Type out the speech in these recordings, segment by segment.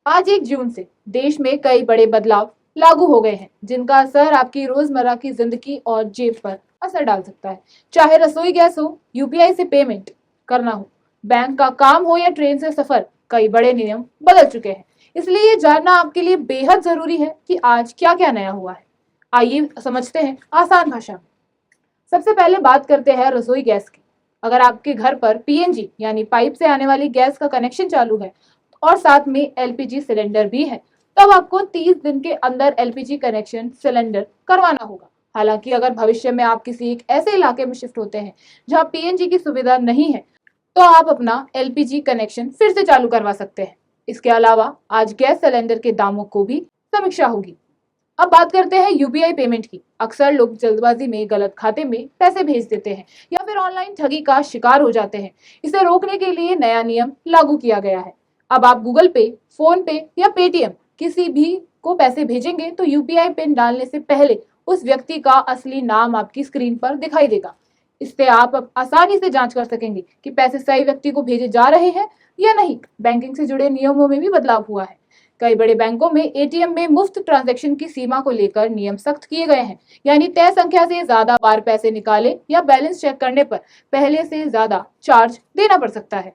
आज 1 जून से देश में कई बड़े बदलाव लागू हो गए हैं, जिनका असर आपकी रोजमर्रा की जिंदगी और जेब पर असर डाल सकता है। चाहे रसोई गैस हो, यूपीआई से पेमेंट करना हो, बैंक का काम हो या ट्रेन से सफर, कई बड़े नियम बदल चुके हैं। इसलिए ये जानना आपके लिए बेहद जरूरी है कि आज क्या क्या नया हुआ है। आइए समझते हैं आसान भाषा में। सबसे पहले बात करते हैं रसोई गैस की। अगर आपके घर पर पीएनजी यानी पाइप से आने वाली गैस का कनेक्शन चालू है और साथ में एलपीजी सिलेंडर भी है, तब आपको 30 दिन के अंदर एलपीजी कनेक्शन सिलेंडर करवाना होगा। हालांकि अगर भविष्य में आप किसी एक ऐसे इलाके में शिफ्ट होते हैं जहां पीएनजी की सुविधा नहीं है, तो आप अपना एलपीजी कनेक्शन फिर से चालू करवा सकते हैं। इसके अलावा आज गैस सिलेंडर के दामों को भी समीक्षा होगी। अब बात करते हैं यूपीआई पेमेंट की। अक्सर लोग जल्दबाजी में गलत खाते में पैसे भेज देते हैं या फिर ऑनलाइन ठगी का शिकार हो जाते हैं। इसे रोकने के लिए नया नियम लागू किया गया है। अब आप गूगल पे, फोन पे या पेटीएम किसी भी को पैसे भेजेंगे तो यूपीआई पिन डालने से पहले उस व्यक्ति का असली नाम आपकी स्क्रीन पर दिखाई देगा। इससे आप अब आसानी से जांच कर सकेंगे कि पैसे सही व्यक्ति को भेजे जा रहे हैं या नहीं। बैंकिंग से जुड़े नियमों में भी बदलाव हुआ है। कई बड़े बैंकों में एटीएम में मुफ्त ट्रांजैक्शन की सीमा को लेकर नियम सख्त किए गए हैं। यानी तय संख्या से ज्यादा बार पैसे निकाले या बैलेंस चेक करने पर पहले से ज्यादा चार्ज देना पड़ सकता है।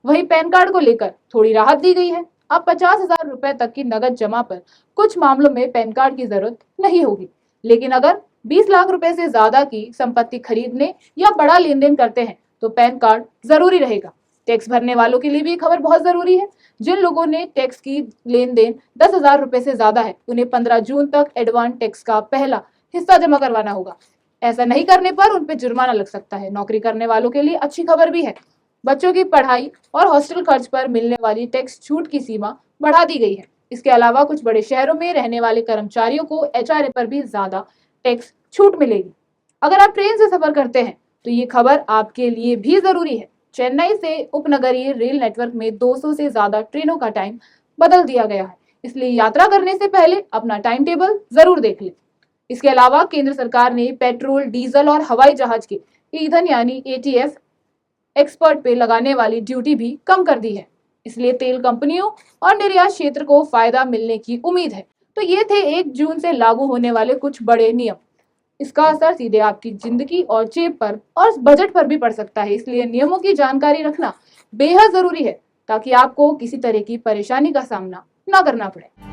वहीं पैन कार्ड को लेकर थोड़ी राहत दी गई है। अब 50,000 रुपए तक की नगद जमा पर कुछ मामलों में पैन कार्ड की जरूरत नहीं होगी। लेकिन अगर 20 लाख रुपए से ज्यादा की संपत्ति खरीदने या बड़ा लेन देन करते हैं तो पैन कार्ड जरूरी रहेगा। टैक्स भरने वालों के लिए भी खबर बहुत जरूरी है। जिन लोगों ने टैक्स की लेन देन 10,000 रुपए से ज्यादा है, उन्हें 15 जून तक एडवांस टैक्स का पहला हिस्सा जमा करवाना होगा। ऐसा नहीं करने पर उन पर जुर्माना लग सकता है। नौकरी करने वालों के लिए अच्छी खबर भी है। बच्चों की पढ़ाई और हॉस्टल खर्च पर मिलने वाली टैक्स छूट की सीमा बढ़ा दी गई है। इसके अलावा कुछ बड़े शहरों में रहने वाले कर्मचारियों को एचआरए पर भी ज्यादा टैक्स छूट मिलेगी। अगर आप ट्रेन से सफर करते हैं तो ये खबर आपके लिए भी जरूरी है। चेन्नई से उपनगरीय रेल नेटवर्क में 200 से ज्यादा ट्रेनों का टाइम बदल दिया गया है। इसलिए यात्रा करने से पहले अपना टाइम टेबल जरूर देख लें। इसके अलावा केंद्र सरकार ने पेट्रोल, डीजल और हवाई जहाज के ईंधन यानी एटीएफ एक्सपर्ट पे लगाने वाली ड्यूटी भी कम कर दी है। इसलिए तेल कंपनियों और निर्यात क्षेत्र को फायदा मिलने की उम्मीद है। तो ये थे 1 जून से लागू होने वाले कुछ बड़े नियम। इसका असर सीधे आपकी जिंदगी और जेब पर और बजट पर भी पड़ सकता है। इसलिए नियमों की जानकारी रखना बेहद जरूरी है ताकि आपको किसी तरह की परेशानी का सामना ना करना पड़े।